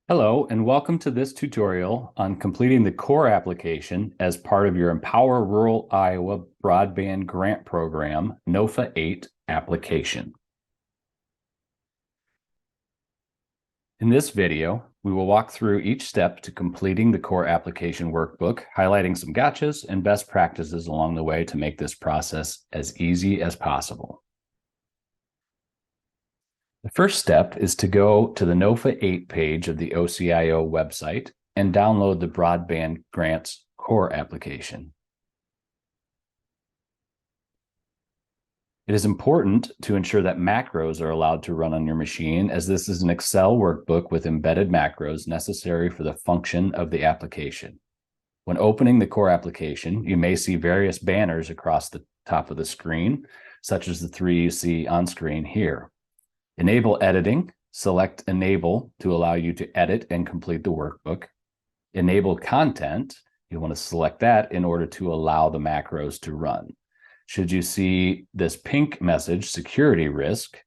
Hello, and welcome to this tutorial on completing the core application as part of your Empower Rural Iowa Broadband Grant Program NOFA 8 application. In this video, we will walk through each step to completing the core application workbook, highlighting some gotchas and best practices along the way to make this process as easy as possible. The first step is to go to the NOFA 8 page of the OCIO website and download the Broadband Grants core application. It is important to ensure that macros are allowed to run on your machine, as this is an Excel workbook with embedded macros necessary for the function of the application. When opening the core application, you may see various banners across the top of the screen, such as the three you see on screen here. Enable editing, select Enable to allow you to edit and complete the workbook. Enable content, you want to select that in order to allow the macros to run. Should you see this pink message, security risk,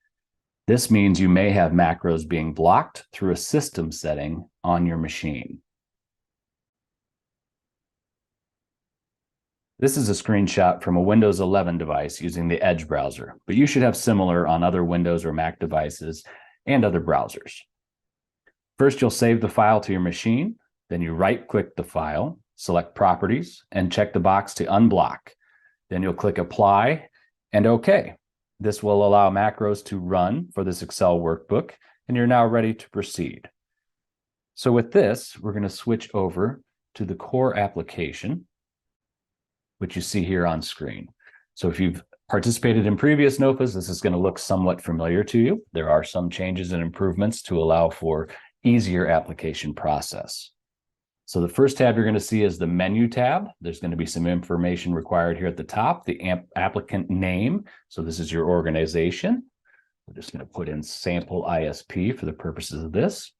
this means you may have macros being blocked through a system setting on your machine. This is a screenshot from a Windows 11 device using the Edge browser, but you should have similar on other Windows or Mac devices and other browsers. First, you'll save the file to your machine. Then you right-click the file, select Properties, and check the box to unblock. Then you'll click Apply and OK. This will allow macros to run for this Excel workbook, and you're now ready to proceed. So with this, we're going to switch over to the core application, which you see here on screen. So if you've participated in previous NOFAs, this is going to look somewhat familiar to you. There are some changes and improvements to allow for easier application process. So the first tab you're going to see is the menu tab. There's going to be some information required here at the top, the applicant name. So this is your organization. We're just going to put in sample ISP for the purposes of this.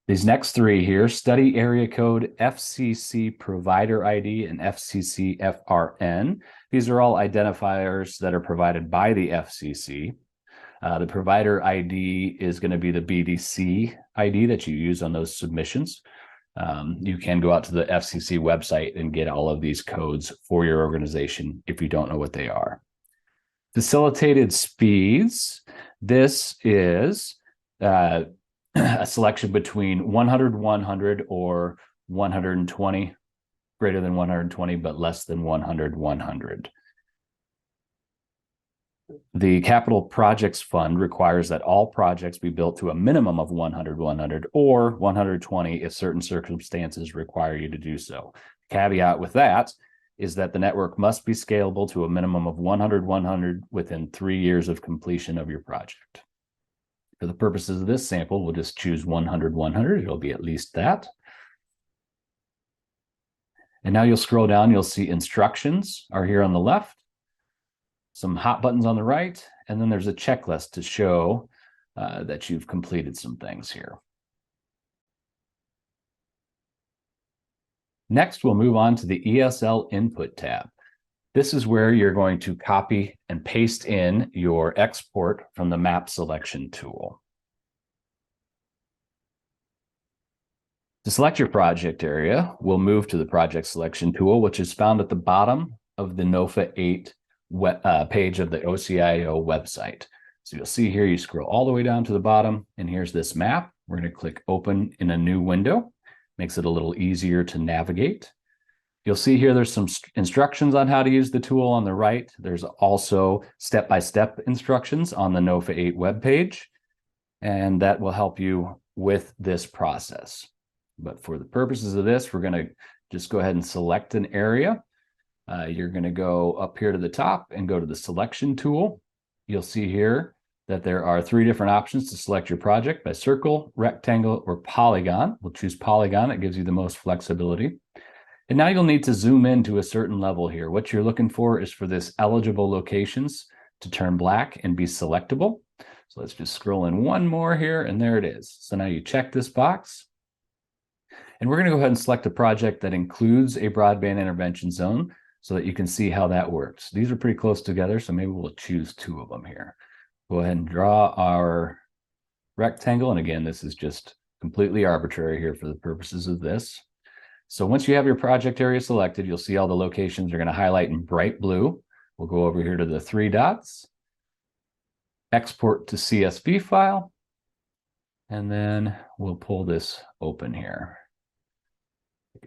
These next three here, study area code, FCC provider ID, and FCC FRN. These are all identifiers that are provided by the FCC. The provider ID is going to be the BDC ID that you use on those submissions. You can go out to the FCC website and get all of these codes for your organization if you don't know what they are. Facilitated speeds. This is a selection between 100, 100, or 120, greater than 120, but less than 100, 100. The Capital Projects Fund requires that all projects be built to a minimum of 100, 100, or 120 if certain circumstances require you to do so. Caveat with that is that the network must be scalable to a minimum of 100, 100 within 3 years of completion of your project. For the purposes of this sample, we'll just choose 100, 100. It'll be at least that. And now you'll scroll down, you'll see instructions are here on the left, some hot buttons on the right, and then there's a checklist to show that you've completed some things here. Next, we'll move on to the ESL Input tab. This is where you're going to copy and paste in your export from the map selection tool. To select your project area, we'll move to the project selection tool, which is found at the bottom of the NOFA 8 page of the OCIO website. So you'll see here, you scroll all the way down to the bottom, and here's this map. We're going to click Open in a new window. Makes it a little easier to navigate. You'll see here there's some instructions on how to use the tool on the right. There's also step-by-step instructions on the NOFA 8 webpage, and that will help you with this process. But for the purposes of this, we're going to just go ahead and select an area. You're going to go up here to the top and go to the selection tool. You'll see here that there are 3 different options to select your project by circle, rectangle, or polygon. We'll choose polygon. It gives you the most flexibility. And now you'll need to zoom in to a certain level here. What you're looking for is for this eligible locations to turn black and be selectable. So let's just scroll in one more here, and there it is. So now you check this box. And we're going to go ahead and select a project that includes a broadband intervention zone so that you can see how that works. These are pretty close together, so maybe we'll choose 2 of them here. Go ahead and draw our rectangle. And again, this is just completely arbitrary here for the purposes of this. So once you have your project area selected, you'll see all the locations are going to highlight in bright blue. We'll go over here to the 3 dots, export to CSV file, and then we'll pull this open here.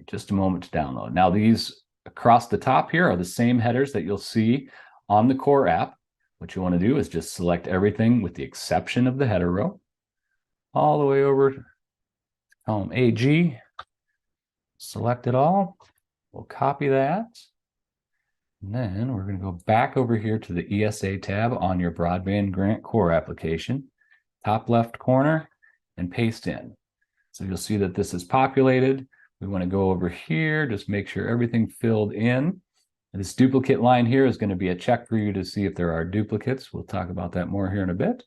Just a moment to download. Now these across the top here are the same headers that you'll see on the core app. What you want to do is just select everything with the exception of the header row, all the way over to column AG. Select it all. We'll copy that. And then we're going to go back over here to the ESA tab on your broadband grant core application, top left corner, and paste in. So you'll see that this is populated. We want to go over here, just make sure everything filled in. And this duplicate line here is going to be a check for you to see if there are duplicates. We'll talk about that more here in a bit.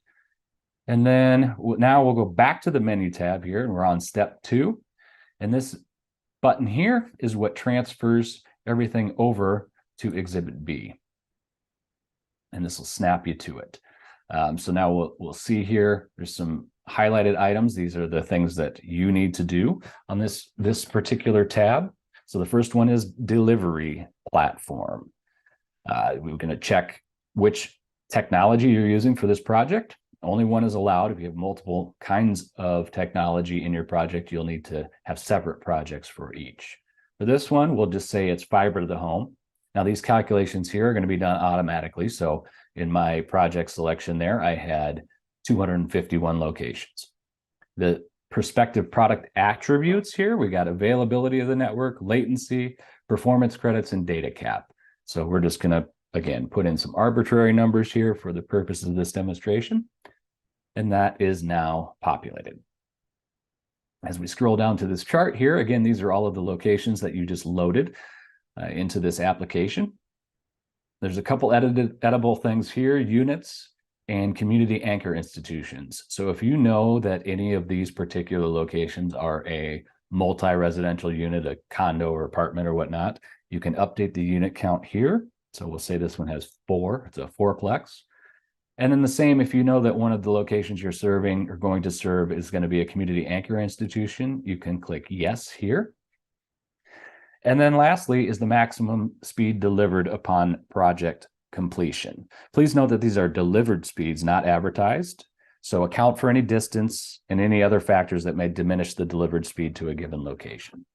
And then now we'll go back to the menu tab here, and we're on step 2. And this button here is what transfers everything over to Exhibit B. And this will snap you to it. So now we'll see here, there's some highlighted items. These are the things that you need to do on this particular tab. So the first one is delivery platform. We're going to check which technology you're using for this project. Only one is allowed. If you have multiple kinds of technology in your project, you'll need to have separate projects for each. For this one, we'll just say it's fiber to the home. Now these calculations here are going to be done automatically. So in my project selection there, I had 251 locations. The prospective product attributes here, we got availability of the network, latency, performance credits, and data cap. So we're just going to, again, put in some arbitrary numbers here for the purpose of this demonstration. And that is now populated. As we scroll down to this chart here, again, these are all of the locations that you just loaded into this application. There's a couple editable things here, units and community anchor institutions. So if you know that any of these particular locations are a multi-residential unit, a condo or apartment or whatnot, you can update the unit count here. So we'll say this one has 4, it's a 4-plex. And then the same, if you know that one of the locations you're serving or going to serve is going to be a community anchor institution, you can click yes here. And then lastly is the maximum speed delivered upon project completion. Please note that these are delivered speeds, not advertised. So account for any distance and any other factors that may diminish the delivered speed to a given location.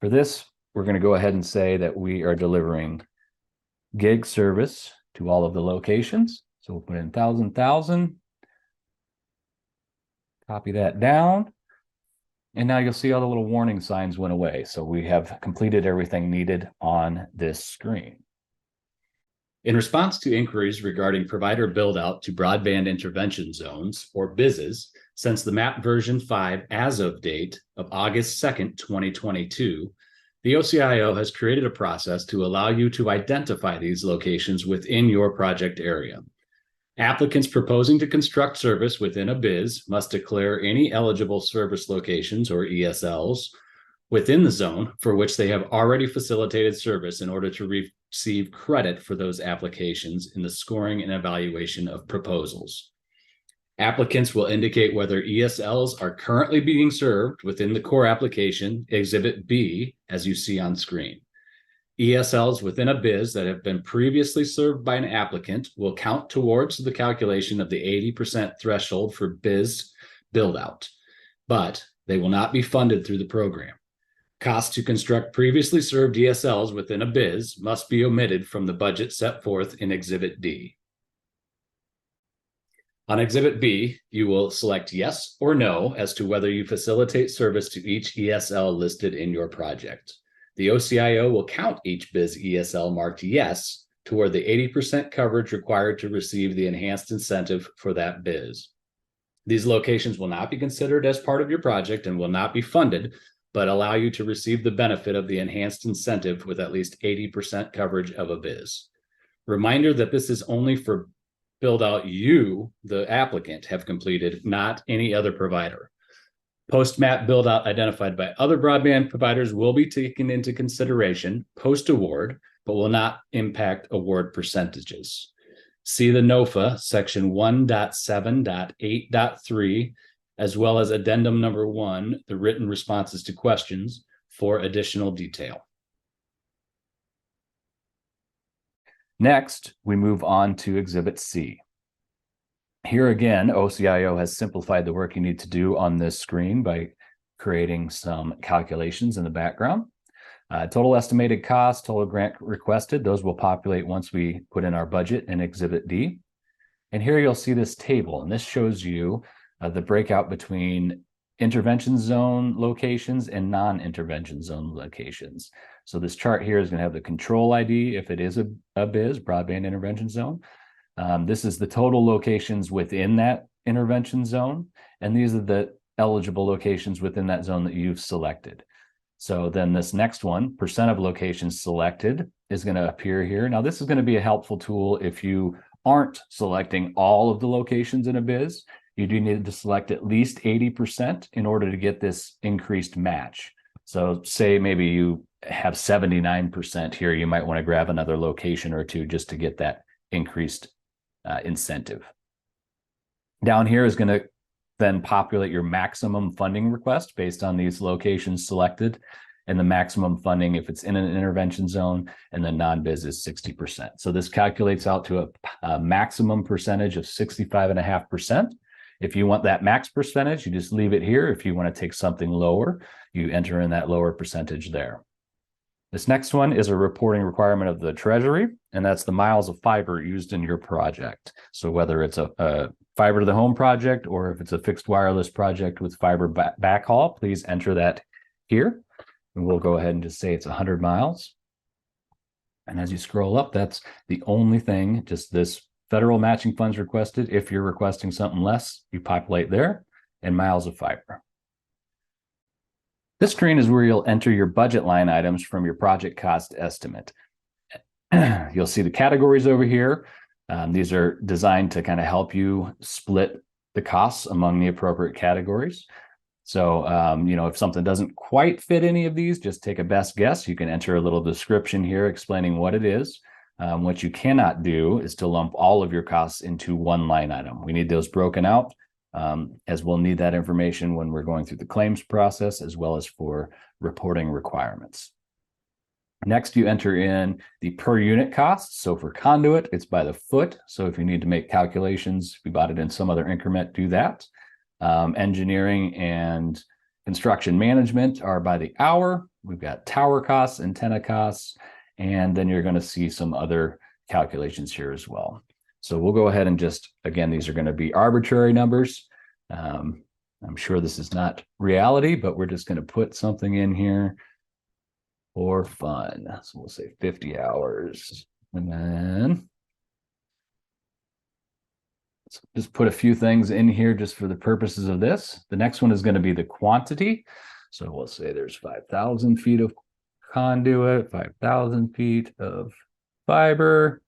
For this, we're going to go ahead and say that we are delivering gig service to all of the locations. So we'll put in 1,000, copy that down. And now you'll see all the little warning signs went away. So we have completed everything needed on this screen. In response to inquiries regarding provider build-out to broadband intervention zones, or BIZs, since the MAP version 5 as of date of August 2nd, 2022, the OCIO has created a process to allow you to identify these locations within your project area. Applicants proposing to construct service within a BIZ must declare any eligible service locations, or ESLs, within the zone for which they have already facilitated service in order to receive credit for those applications in the scoring and evaluation of proposals. Applicants will indicate whether ESLs are currently being served within the core application, Exhibit B, as you see on screen. ESLs within a BIZ that have been previously served by an applicant will count towards the calculation of the 80% threshold for BIZ build-out, but they will not be funded through the program. Costs to construct previously served ESLs within a BIZ must be omitted from the budget set forth in Exhibit D. On Exhibit B, you will select yes or no as to whether you facilitate service to each ESL listed in your project. The OCIO will count each BIZ ESL marked yes toward the 80% coverage required to receive the enhanced incentive for that BIZ. These locations will not be considered as part of your project and will not be funded, but allow you to receive the benefit of the enhanced incentive with at least 80% coverage of a BIZ. Reminder that this is only for build out you, the applicant, have completed, not any other provider. Post-MAP build-out identified by other broadband providers will be taken into consideration post-award, but will not impact award percentages. See the NOFA section 1.7.8.3 as well as addendum number 1, the written responses to questions for additional detail. Next, we move on to Exhibit C. Here again, OCIO has simplified the work you need to do on this screen by creating some calculations in the background. Total estimated cost, total grant requested, those will populate once we put in our budget in Exhibit D. And here you'll see this table, and this shows you the breakout between intervention zone locations and non-intervention zone locations. So this chart here is going to have the control ID if it is a BIZ, broadband intervention zone. This is the total locations within that intervention zone, and these are the eligible locations within that zone that you've selected. So then this next one, percent of locations selected, is going to appear here. Now this is going to be a helpful tool if you aren't selecting all of the locations in a BIZ. You do need to select at least 80% in order to get this increased match. So say maybe you have 79% here, you might want to grab another location or two just to get that increased incentive. Down here is going to then populate your maximum funding request based on these locations selected, and the maximum funding if it's in an intervention zone, and the non-BIZ is 60%. So this calculates out to a maximum percentage of 65.5%. If you want that max percentage, you just leave it here. If you want to take something lower, you enter in that lower percentage there. This next one is a reporting requirement of the Treasury, and that's the miles of fiber used in your project. So whether it's a fiber to the home project or if it's a fixed wireless project with fiber backhaul, please enter that here. And we'll go ahead and just say it's 100 miles. And as you scroll up, that's the only thing, just this federal matching funds requested. If you're requesting something less, you populate there, and miles of fiber. This screen is where you'll enter your budget line items from your project cost estimate. You'll see the categories over here. These are designed to kind of help you split the costs among the appropriate categories. So, if something doesn't quite fit any of these, just take a best guess. You can enter a little description here explaining what it is. What you cannot do is to lump all of your costs into one line item. We need those broken out, as we'll need that information when we're going through the claims process, as well as for reporting requirements. Next, you enter in the per unit costs. So for conduit, it's by the foot. So if you need to make calculations, if you bought it in some other increment, do that. Engineering and construction management are by the hour. We've got tower costs, antenna costs, and then you're going to see some other calculations here as well. So we'll go ahead and just, again, these are going to be arbitrary numbers. I'm sure this is not reality, but we're just going to put something in here for fun. So we'll say 50 hours. And then let's just put a few things in here just for the purposes of this. The next one is going to be the quantity. So we'll say there's 5,000 feet of conduit, 5,000 feet of fiber,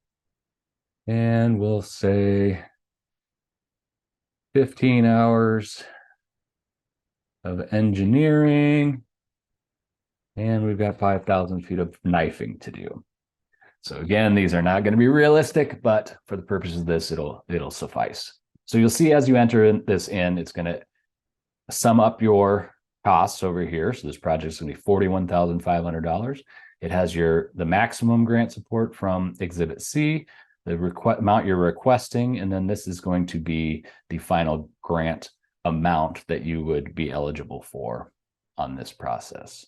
and we'll say 15 hours of engineering, and we've got 5,000 feet of knifing to do. So again, these are not going to be realistic, but for the purposes of this, it'll suffice. So you'll see as you enter this in, it's going to sum up your costs over here. So this project is going to be $41,500. It has the maximum grant support from Exhibit C, the amount you're requesting, and then this is going to be the final grant amount that you would be eligible for on this process.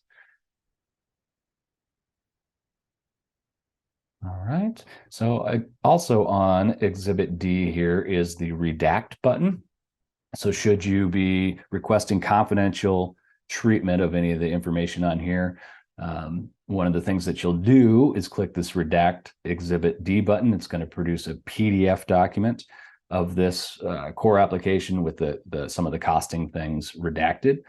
All right, so also on Exhibit D here is the redact button. So should you be requesting confidential treatment of any of the information on here, one of the things that you'll do is click this redact Exhibit D button. It's going to produce a PDF document of this core application with some of the costing things redacted.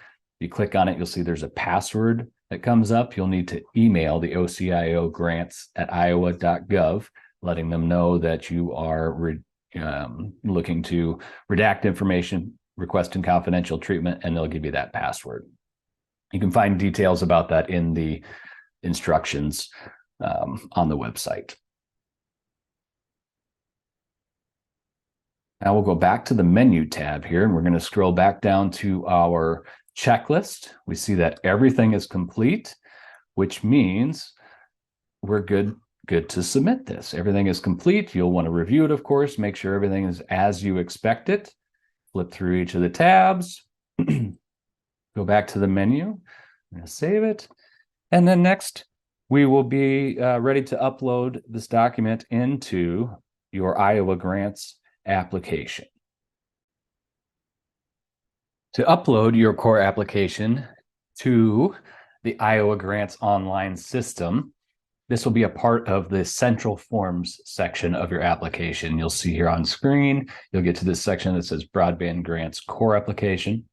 You click on it, you'll see there's a password that comes up. You'll need to email the OCIO grants@iowa.gov, letting them know that you are looking to redact information, requesting confidential treatment, and they'll give you that password. You can find details about that in the instructions on the website. Now we'll go back to the menu tab here, and we're going to scroll back down to our checklist. We see that everything is complete, which means we're good to submit this. Everything is complete. You'll want to review it, of course, make sure everything is as you expect it. Flip through each of the tabs, go back to the menu, I'm going to save it. And then next, we will be ready to upload this document into your Iowa Grants application. To upload your core application to the Iowa Grants online system, this will be a part of the Central Forms section of your application. You'll see here on screen, you'll get to this section that says Broadband Grants Core Application.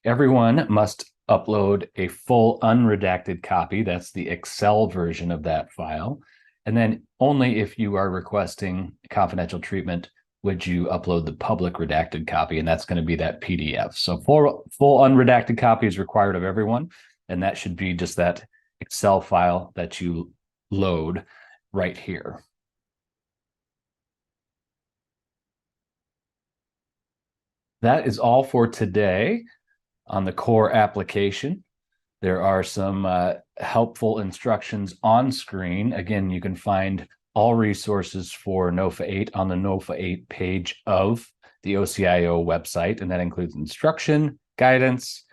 Everyone must upload a full unredacted copy. That's the Excel version of that file. And then only if you are requesting confidential treatment would you upload the public redacted copy, and that's going to be that PDF. So full unredacted copy is required of everyone, and that should be just that Excel file that you load right here. That is all for today on the core application. There are some helpful instructions on screen. Again, you can find all resources for NOFA 8 on the NOFA 8 page of the OCIO website, and that includes instruction, guidance,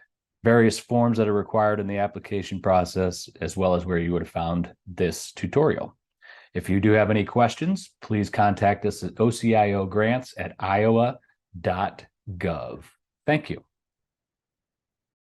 various forms that are required in the application process, as well as where you would have found this tutorial. If you do have any questions, please contact us at ociogrants@iowa.gov. Thank you.